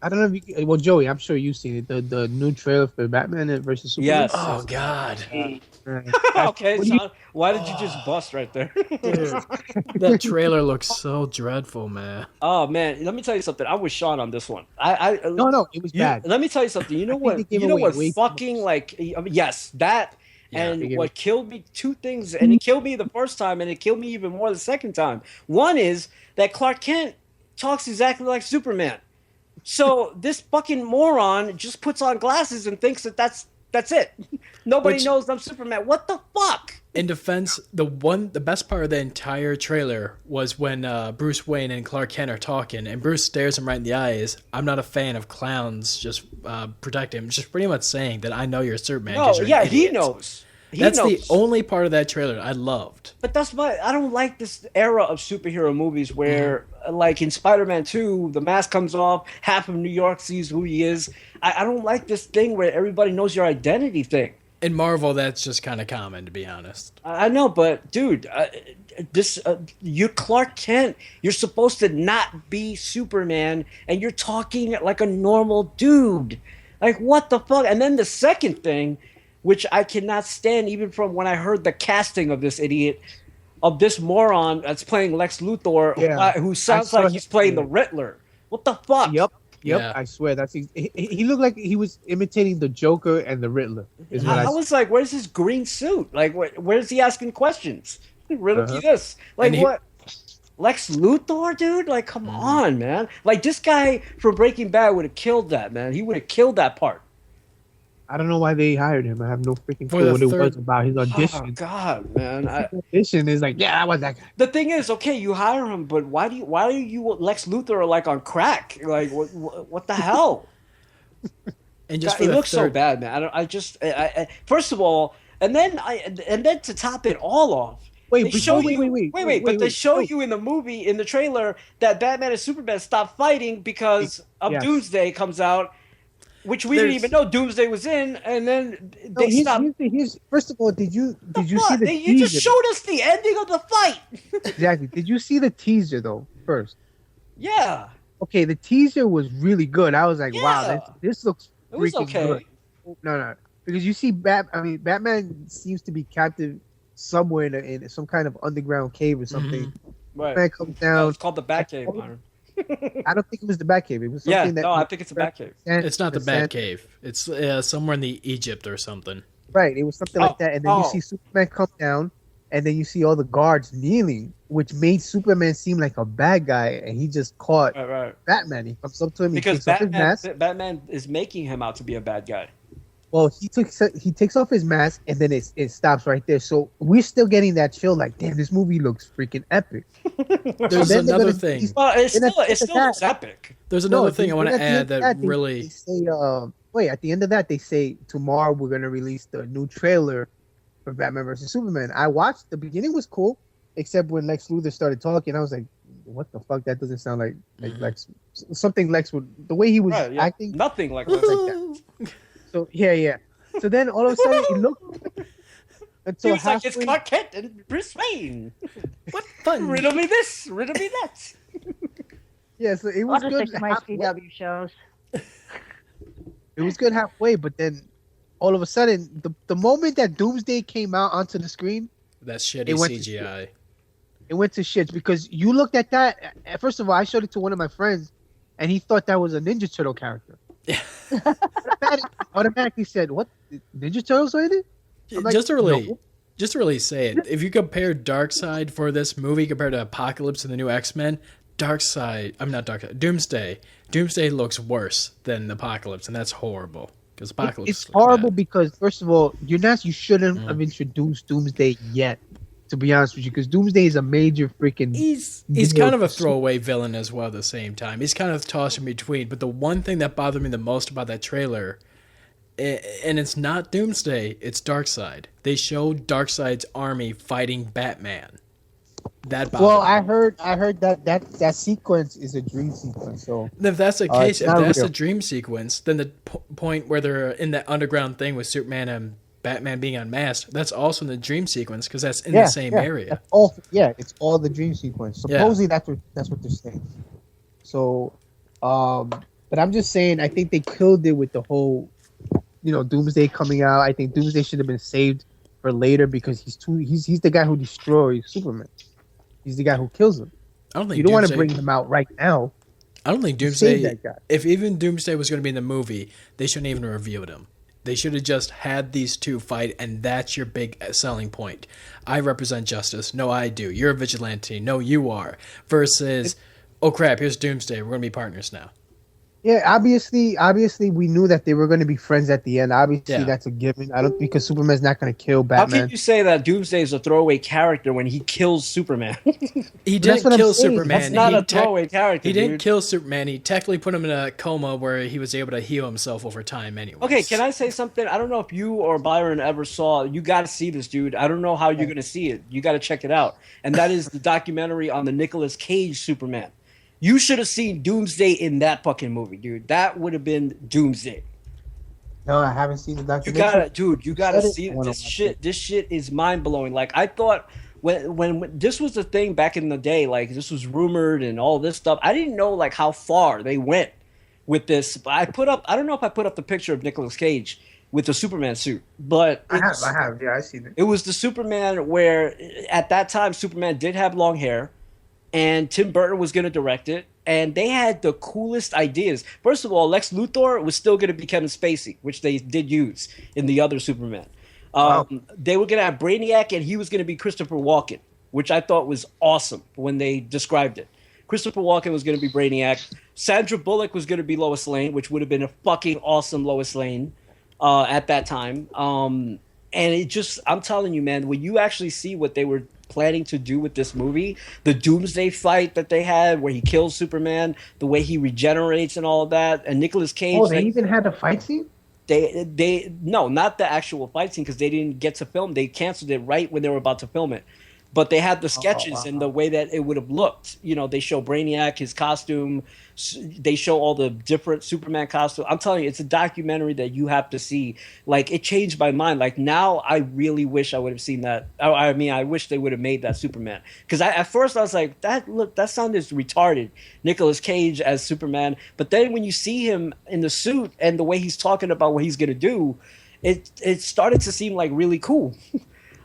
I don't know if you, well, Joey, I'm sure you've seen it. The new trailer for Batman versus Superman. Yes. Oh God, Okay, What do you- son. Why did you just bust right there? dude, that trailer looks so dreadful, man. Oh man, let me tell you something. I'm with Sean on this one. No, it was bad. Let me tell you something. You know I think they what? gave You know away what? way too Fucking much. like, I mean, yes, that. Yeah. And what killed me, two things, and it killed me the first time, and it killed me even more the second time. One is that Clark Kent talks exactly like Superman. So this fucking moron just puts on glasses and thinks that that's it. Nobody knows I'm Superman. What the fuck? In defense, the best part of the entire trailer was when Bruce Wayne and Clark Kent are talking, and Bruce stares him right in the eyes. I'm not a fan of clowns. Just protect him. Just pretty much saying that I know you're Superman. No, 'Cause you're an yeah, he idiot. knows. That's knows. the only part of that trailer I loved. But that's why I don't like this era of superhero movies where, like in Spider-Man 2, the mask comes off, half of New York sees who he is. I don't like this thing where everybody knows your identity thing. In Marvel, that's just kind of common, to be honest. I know, but dude, you're Clark Kent. You're supposed to not be Superman, and you're talking like a normal dude. Like, what the fuck? And then the second thing, which I cannot stand even from when I heard the casting of this idiot, of this moron that's playing Lex Luthor, who sounds like he's playing the Riddler. What the fuck? Yep. Yeah. I swear he looked like he was imitating the Joker and the Riddler. Is what I was like, where's his green suit? Like, where's he asking questions? Riddle me this. Like, what? Lex Luthor, dude? Like, come on, man. Like, this guy from Breaking Bad would have killed that, man. He would have killed that part. I don't know why they hired him. I have no freaking For clue the what it third- was about. His audition. Oh God, man! Audition is like, yeah, I was that guy. The thing is, okay, you hire him, but why are you Lex Luthor like on crack? Like, what the hell? And just God, for it the looks so third, bad, man. I first of all, and then to top it all off. Wait, They but show wait, you, wait, but they show you in the movie, in the trailer, that Batman and Superman stop fighting because of Yes. Doomsday comes out, which we didn't even know Doomsday was in, and then No, they stop. first of all, did you see the You just teaser? showed us the ending of the fight. Exactly. Did you see the teaser though? First. Yeah, Okay, the teaser was really good. I was like, wow, Yeah. this looks it was freaking okay. good. No, because you see, Batman seems to be captive somewhere in some kind of underground cave or something. Right. Batman comes No, down. it's called the Batcave, Myron. I don't think it was the Batcave. It was Yeah, something that. no, I think it's a Batcave. it's not the sand- Batcave. It's somewhere in the Egypt or something. Right, it was something like that, and then you Oh. see Superman come down, and then you see all the guards kneeling, which made Superman seem like a bad guy, and he just caught Right. Batman. He comes up to him, Because he takes off his mask. Batman is making him out to be a bad guy. Well, he takes off his mask, and then it stops right there. So we're still getting that chill, like, damn, this movie looks freaking epic. There's then they're another gonna- thing. Well, it Then still at the looks back- epic. There's another thing I then want at to the end add of that they really. say, at the end of that, they say tomorrow we're gonna release the new trailer for Batman versus Superman. I watched the beginning was cool, except when Lex Luthor started talking, I was like, what the fuck? That doesn't sound like Lex. Something Lex would, the way he was Right, yeah. acting. Nothing like was that. like that. So yeah. So then all of a sudden it looked He until was like, it's halfway. Clark Kent and Bruce Wayne. What fun! Riddle me this, riddle me that. Yeah, so it I'll was just good. stick to my halfway. CW shows. It was good halfway, but then all of a sudden, the moment that Doomsday came out onto the screen, That shitty It went to CGI. it went to shits because you looked at that. First of all, I showed it to one of my friends, and he thought that was a Ninja Turtle character. Automatically said, "What? Ninja Turtles are in it?" I'm like, just to really, "No." just to really say it, if you compare Darkseid for this movie compared to Apocalypse and the new X-Men, Doomsday looks worse than Apocalypse, and that's horrible because Apocalypse. It's looks horrible bad. because first of all, you shouldn't have introduced Doomsday yet. To be honest with you, because Doomsday is a major freaking. He's deal kind of a for throwaway villain as well at the same time. He's kind of tossed in between. But the one thing that bothered me the most about that trailer, and it's not Doomsday, it's Darkseid. They showed Darkseid's army fighting Batman. That bothered Well, me. I heard that sequence is a dream sequence. So If that's the case, it's if not that's real. a dream sequence, then the point where they're in that underground thing with Superman and Batman being unmasked, that's also in the dream sequence because that's in the same area. That's all, it's all the dream sequence. Supposedly that's what they're saying. So, But I'm just saying, I think they killed it with the whole, Doomsday coming out. I think Doomsday should have been saved for later because he's the guy who destroys Superman. He's the guy who kills him. I don't think You don't want to Doomsday- bring him out right now. I don't think Save Doomsday. that guy. If even Doomsday was going to be in the movie, they shouldn't even have revealed him. They should have just had these two fight, and that's your big selling point. I represent justice. No, I do. You're a vigilante. No, you are. Versus, oh crap, here's Doomsday. We're going to be partners now. Yeah, obviously, we knew that they were going to be friends at the end. Obviously, Yeah. that's a given. I don't because Superman's not going to kill How Batman. can you say that Doomsday is a throwaway character when he kills Superman? He That's didn't what I'm kill saying. Superman. That's not He a throwaway character. He didn't dude. kill Superman. He technically put him in a coma where he was able to heal himself over time anyway. Okay, can I say something? I don't know if you or Byron ever saw. You got to see this, dude. I don't know how you're gonna see it. You got to check it out. And that is the documentary on the Nicolas Cage Superman. You should have seen Doomsday in that fucking movie, dude. That would have been Doomsday. No, I haven't seen the You documentary. gotta, dude. You gotta said it. see I wanna this watch shit. This shit is mind blowing. Like I thought when this was the thing back in the day, like this was rumored and all this stuff. I didn't know like how far they went with this. But I don't know if I put up the picture of Nicolas Cage with the Superman suit, but I have. Yeah, I seen it. it was the Superman where at that time Superman did have long hair, and Tim Burton was going to direct it, and they had the coolest ideas. First of all, Lex Luthor was still going to be Kevin Spacey, which they did use in the other Superman. Wow. They were going to have Brainiac, and he was going to be Christopher Walken, which I thought was awesome when they described it. Christopher Walken was going to be Brainiac. Sandra Bullock was going to be Lois Lane, which would have been a fucking awesome Lois Lane at that time. And it just, I'm telling you, man, when you actually see what they were planning to do with this movie, the Doomsday fight that they had where he kills Superman, the way he regenerates and all of that, and Nicolas Cage. Oh, they even had a fight scene? They no, not the actual fight scene because they didn't get to film. They canceled it right when they were about to film it. But they had the sketches and the way that it would have looked. You know, they show Brainiac, his costume. They show all the different Superman costumes. I'm telling you, it's a documentary that you have to see. Like, it changed my mind. Like, now I really wish I would have seen that. I mean, I wish they would have made that Superman. Because at first I was like, that sounded retarded. Nicolas Cage as Superman. But then when you see him in the suit and the way he's talking about what he's going to do, it started to seem like really cool.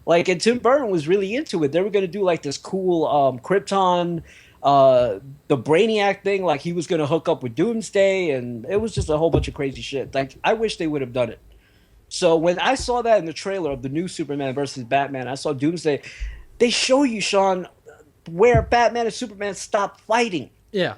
Like, and Tim Burton was really into it. They were going to do, like, this cool Krypton, the Brainiac thing. Like, he was going to hook up with Doomsday, and it was just a whole bunch of crazy shit. Like, I wish they would have done it. So when I saw that in the trailer of the new Superman versus Batman, I saw Doomsday. They show you, Sean, where Batman and Superman stopped fighting. Yeah.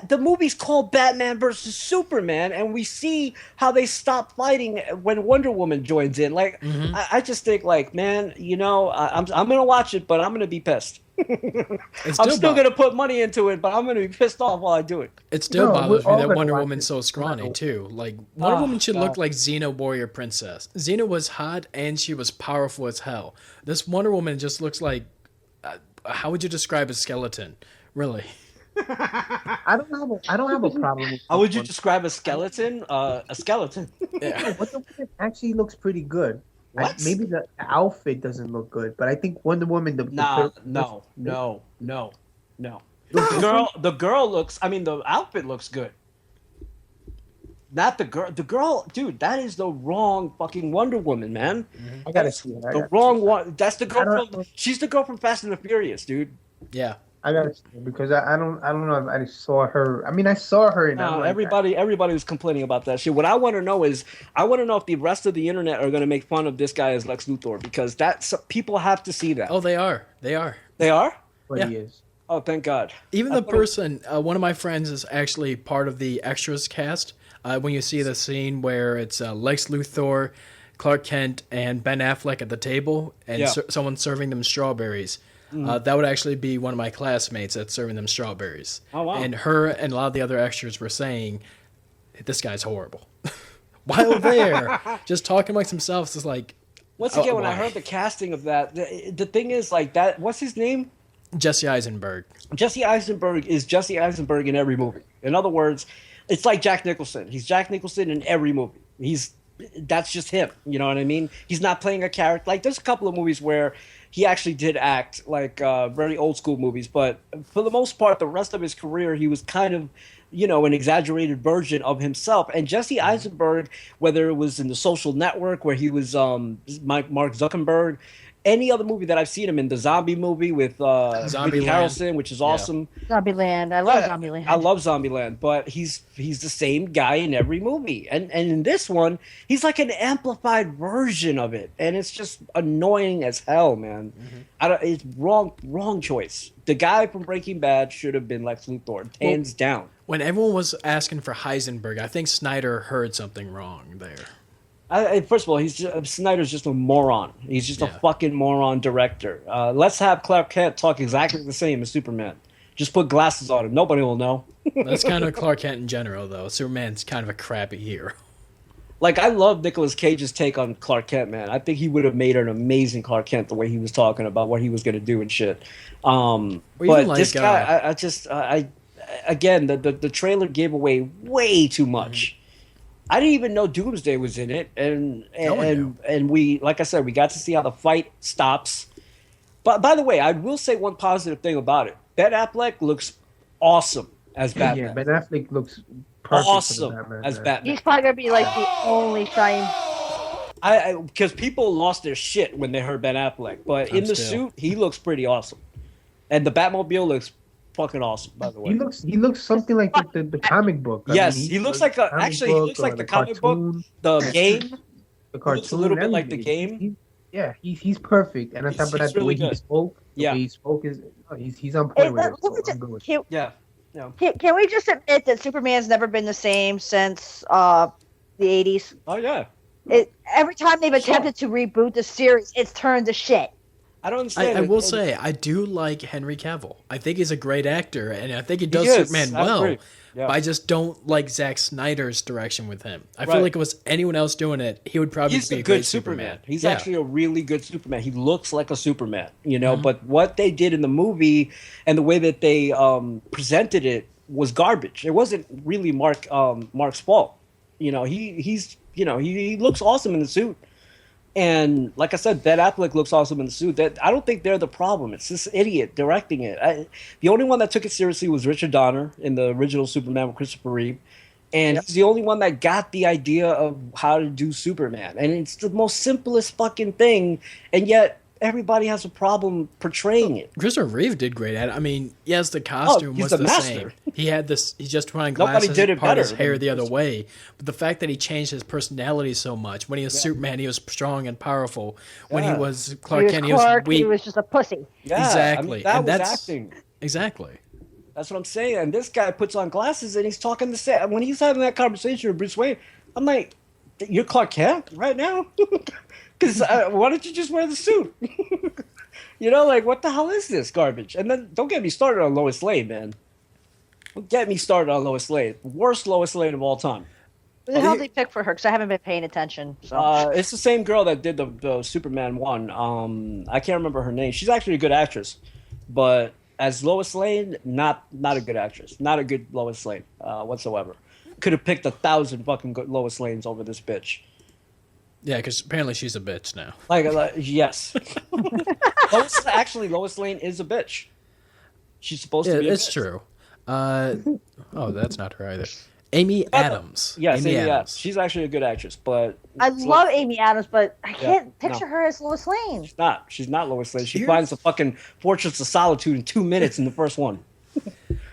The movie's called Batman versus Superman, and we see how they stop fighting when Wonder Woman joins in. Like, I just think, like, man, you know, I'm gonna watch it, but I'm gonna be pissed. I'm still gonna put money into it, but I'm gonna be pissed off while I do it. It still No, bothers we're all me that gonna Wonder watch Woman's it. so scrawny too. Like Wonder Woman should look like Xena Warrior Princess. Xena was hot and she was powerful as hell. This Wonder Woman just looks like how would you describe a skeleton? Really? I don't have a problem with How would you describe a skeleton? A skeleton. Yeah. Wonder Woman actually looks pretty good. What? Maybe the outfit doesn't look good, but I think Wonder Woman No. The girl looks. I mean, the outfit looks good. Not the girl. The girl, dude, that is the wrong fucking Wonder Woman, man. I gotta see it. The wrong one. That's the girl from. She's the girl from Fast and the Furious, dude. Yeah. I gotta see it because I don't know if I saw her. I mean, I saw her in. No, everybody was complaining about that shit. What I want to know is, I want to know if the rest of the internet are going to make fun of this guy as Lex Luthor because people have to see that. Oh, they are. They are. They are? But Yeah. he is. Oh, thank God. Even the person, one of my friends is actually part of the extras cast. When you see the scene where it's Lex Luthor, Clark Kent, and Ben Affleck at the table, and someone serving them strawberries. That would actually be one of my classmates that's serving them strawberries. Oh, wow. And her and a lot of the other extras were saying, this guy's horrible. While there, just talking amongst themselves is like... Once again, when I heard the casting of that, the thing is like that, what's his name? Jesse Eisenberg. Jesse Eisenberg is Jesse Eisenberg in every movie. In other words, it's like Jack Nicholson. He's Jack Nicholson in every movie. That's just him. You know what I mean? He's not playing a character. Like, there's a couple of movies where he actually did act, like very old school movies. But for the most part, the rest of his career, he was kind of an exaggerated version of himself. And Jesse Eisenberg, whether it was in The Social Network where he was Mark Zuckerberg, any other movie that I've seen him in, the zombie movie with Woody Harrelson, which is awesome. Zombieland. I love Zombieland. I love Zombieland, but he's the same guy in every movie. And in this one, he's like an amplified version of it. And it's just annoying as hell, man. It's wrong choice. The guy from Breaking Bad should have been Lex Luthor, hands down. When everyone was asking for Heisenberg, I think Snyder heard something wrong there. First of all, Snyder's just a moron. He's just a fucking moron director. Let's have Clark Kent talk exactly the same as Superman. Just put glasses on him. Nobody will know. That's kind of Clark Kent in general, though. Superman's kind of a crappy hero. Like, I love Nicolas Cage's take on Clark Kent, man. I think he would have made an amazing Clark Kent the way he was talking about what he was going to do and shit. But this guy, again, the trailer gave away way too much. I didn't even know Doomsday was in it, and we, like I said, we got to see how the fight stops. But by the way, I will say one positive thing about it: Ben Affleck looks awesome as Batman. Yeah, Ben Affleck looks perfect as Batman. He's probably gonna be like the only shine. Because people lost their shit when they heard Ben Affleck, but in the suit, he looks pretty awesome, and the Batmobile looks fucking awesome, by the way. He looks something like the comic book. Yes, he looks like the comic book, the game. The cartoon, he looks a little bit like the game. He's perfect, and on top of that, the way he spoke, is he's on point with it. Can we just admit that Superman's never been the same since the 80s? Oh yeah. Every time they've attempted to reboot the series, it's turned to shit. I don't understand. I will say, I do like Henry Cavill. I think he's a great actor, and I think he does Superman well. Yeah. But I just don't like Zack Snyder's direction with him. I feel like if it was anyone else doing it, he would probably be a good Superman. He's actually a really good Superman. He looks like a Superman, But what they did in the movie and the way that they presented it was garbage. It wasn't really Mark's fault. He looks awesome in the suit. And like I said, Ben Affleck looks awesome in the suit. I don't think they're the problem. It's this idiot directing it. The only one that took it seriously was Richard Donner in the original Superman with Christopher Reeve. And he's the only one that got the idea of how to do Superman. And it's the most simplest fucking thing. And yet everybody has a problem portraying it. Christopher Reeve did great at it. I mean, yes, the costume was the same. He had this. He's just wearing glasses. Nobody did it better. His hair the other way. But the fact that he changed his personality so much. When he was Superman, he was strong and powerful. When he was Clark Kent, he was weak. He was just a pussy. Yeah, exactly. I mean, that's acting. Exactly. That's what I'm saying. And this guy puts on glasses and he's talking the same. When he's having that conversation with Bruce Wayne, I'm like, "You're Clark Kent right now." Because why don't you just wear the suit? What the hell is this garbage? And then don't get me started on Lois Lane, man. Don't get me started on Lois Lane. Worst Lois Lane of all time. Who the hell did they pick for her? Because I haven't been paying attention. So. It's the same girl that did the Superman one. I can't remember her name. She's actually a good actress. But as Lois Lane, not a good actress. Not a good Lois Lane whatsoever. Could have picked 1,000 fucking good Lois Lanes over this bitch. Yeah, because apparently she's a bitch now. Yes. Lois Lane is a bitch. She's supposed to be a bitch. It's true. That's not her either. Amy Adams. Yes, Amy Adams. She's actually a good actress, but... I love Amy Adams, but I can't picture her as Lois Lane. She's not Lois Lane. She finds the fucking Fortress of Solitude in 2 minutes in the first one.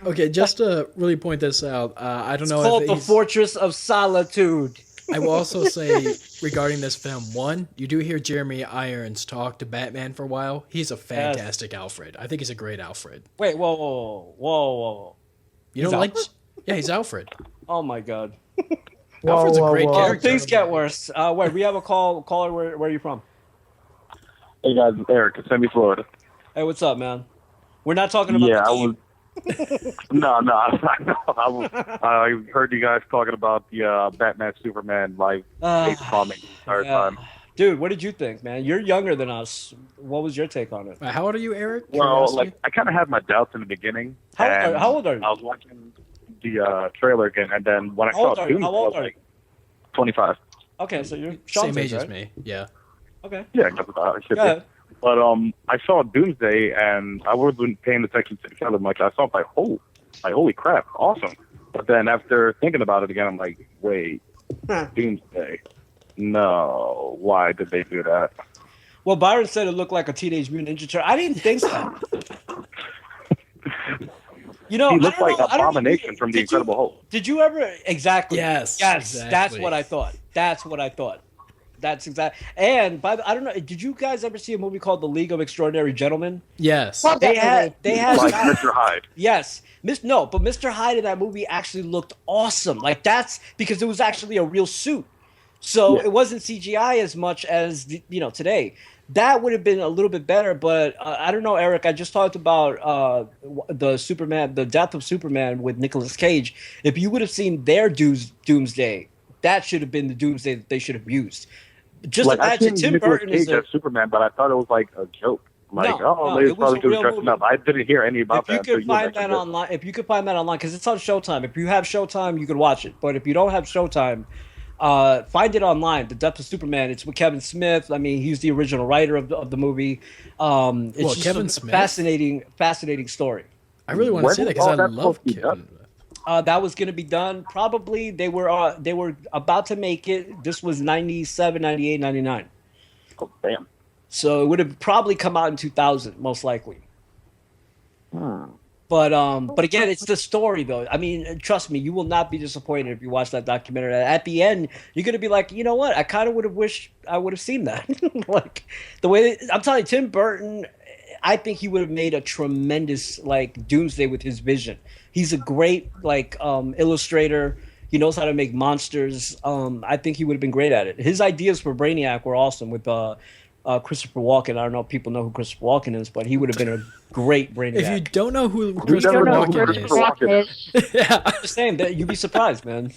Okay, just to really point this out, I don't know if it's called the Fortress of Solitude. I will also say, regarding this film, one, you do hear Jeremy Irons talk to Batman for a while. He's a fantastic Alfred. I think he's a great Alfred. Wait, whoa. You don't like... Yeah, he's Alfred. Oh, my God. Alfred's a great character. Things get worse. Wait, we have a caller. Where are you from? Hey, guys, it's Eric. It's Miami, Florida. Hey, what's up, man? We're not talking about the game. I heard you guys talking about the Batman Superman bombing the entire time. Dude, what did you think, man? You're younger than us. What was your take on it? How old are you, Eric? Well, I kind of had my doubts in the beginning. How old are you? I was watching the trailer again, and then when I saw Doom, I was like 25. Okay, so you're same age as me. Yeah. Okay. Yeah, I should be. But I saw Doomsday, and I wasn't paying attention to the trailer much. I saw it holy crap, awesome. But then after thinking about it again, I'm like, wait, Doomsday. No, why did they do that? Well, Byron said it looked like a Teenage Mutant Ninja Turtle. I didn't think so. You know, He looked like I don't know, Abomination from The Incredible Hulk. Did you ever exactly? Yes, yes. exactly. That's what I thought. That's exactly. And I don't know. Did you guys ever see a movie called The League of Extraordinary Gentlemen? Yes. Love that movie. They had Like Mr. Hyde. Yes. But Mr. Hyde in that movie actually looked awesome. Like that's because it was actually a real suit. So it wasn't CGI as much as today. That would have been a little bit better, but I don't know, Eric. I just talked about the death of Superman with Nicolas Cage. If you would have seen their Doomsday, that should have been the Doomsday that they should have used. Just imagine Tim Burton Cage is as Superman, but I thought it was like a joke. Like, they it was probably a just real dressing movie. up. I didn't hear any about that. If you could find that online, because it's on Showtime. If you have Showtime, you could watch it. But if you don't have Showtime, find it online. The Death of Superman. It's with Kevin Smith. I mean, he's the original writer of the movie. It's just Kevin a Smith? fascinating story. I really want to see that because I love Kevin. That was going to be done. Probably they were about to make it. This was 97, 98, 99. Oh, damn. So it would have probably come out in 2000, most likely. But again, it's the story though. I mean, trust me, you will not be disappointed if you watch that documentary. At the end, you're gonna be like, you know what? I kind of would have wished I would have seen that. Like the way I'm telling you, Tim Burton, I think he would have made a tremendous like Doomsday with his vision. He's a great illustrator. He knows how to make monsters. I think he would have been great at it. His ideas for Brainiac were awesome with Christopher Walken. I don't know if people know who Christopher Walken is, but he would have been a great Brainiac. If you don't know who Christopher Walken is, yeah, I'm just saying that you'd be surprised, man.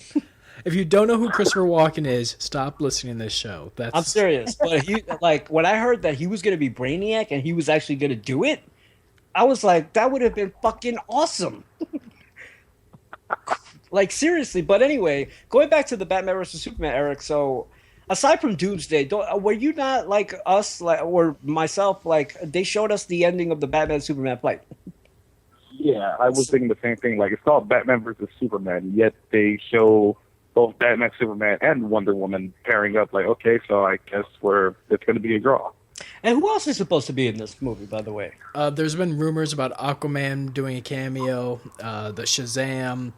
If you don't know who Christopher Walken is, stop listening to this show. I'm serious. But when I heard that he was going to be Brainiac and he was actually going to do it, I was like, that would have been fucking awesome. Like seriously. But anyway, going back to the Batman vs Superman, Eric. So aside from Doomsday, were you not like us, or myself? Like they showed us the ending of the Batman Superman fight. Yeah, I was thinking the same thing. Like, it's called Batman versus Superman, yet they show both Batman, Superman, and Wonder Woman pairing up. Like, okay, so I guess it's going to be a draw. And who else is supposed to be in this movie, by the way? There's been rumors about Aquaman doing a cameo, the Shazam,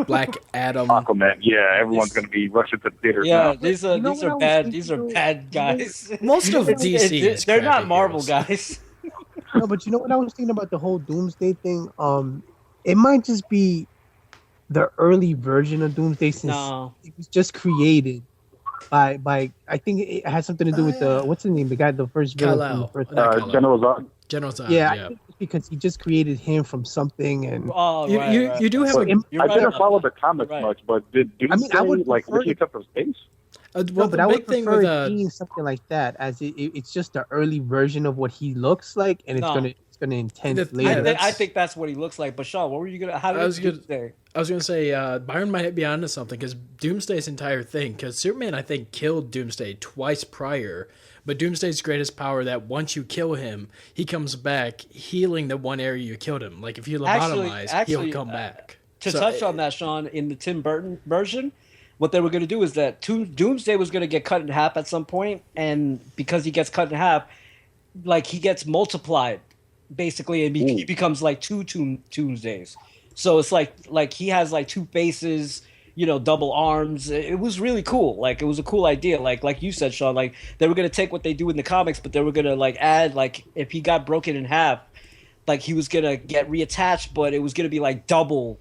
Black Adam. Aquaman, yeah, everyone's going to be rushing to the theater. Yeah, now. these are bad. These are bad guys. Most of DC, they're not crappy Marvel heroes. guys. No, but you know what I was thinking about the whole Doomsday thing? It might just be the early version of Doomsday since it was just created by I think it has something to do with what's his name? The guy, the first villain from the first General Zod. General Zod. Yeah, I think it's because he just created him from something, and you do have a. I didn't follow the comics much, but did Doomsday was he up from space? Well, no, but I would thing prefer with it being something like that, as it's just the early version of what he looks like, and it's gonna intend later. I think that's what he looks like. But Sean, what were you gonna? How did Doomsday? I was gonna say Byron might be onto something because Doomsday's entire thing. Because Superman, I think, killed Doomsday twice prior, but Doomsday's greatest power that once you kill him, he comes back healing the one area you killed him. Like if you lobotomize, he'll come back. To touch on that, Sean, in the Tim Burton version, what they were going to do is that Doomsday was going to get cut in half at some point, and because he gets cut in half, like he gets multiplied, basically, and he becomes like two Doomsdays. So it's like he has like two faces, double arms. It was really cool. Like it was a cool idea. Like you said, Sean. Like they were going to take what they do in the comics, but they were going to like add like if he got broken in half, like he was going to get reattached, but it was going to be like double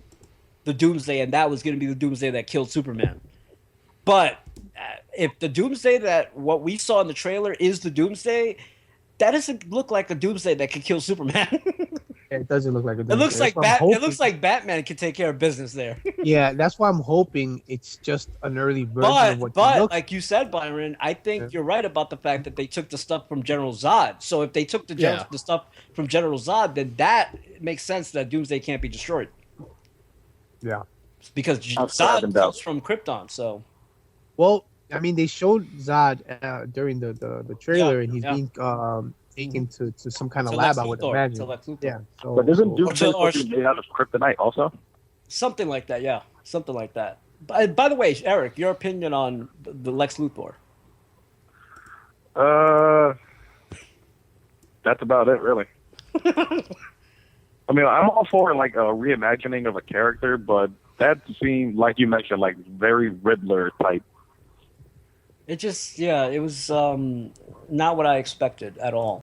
the Doomsday, and that was going to be the Doomsday that killed Superman. But if the Doomsday that what we saw in the trailer is the Doomsday, that doesn't look like a Doomsday that could kill Superman. It doesn't look like a Doomsday. It looks like Batman can take care of business there. Yeah, that's why I'm hoping it's just an early version of what But like you said, Byron, I think you're right about the fact that they took the stuff from General Zod. So if they took the stuff from General Zod, then that makes sense that Doomsday can't be destroyed. Yeah. Because Zod comes from Krypton, so... Well, I mean, they showed Zod during the trailer, and he's being taken to some kind of lab, I would imagine. Yeah. But isn't Doomsday made out of kryptonite also? Something like that, yeah. Something like that. By the way, Eric, your opinion on the Lex Luthor? That's about it, really. I mean, I'm all for like a reimagining of a character, but that seemed, like you mentioned, like very Riddler type. It just, yeah, it was not what I expected at all.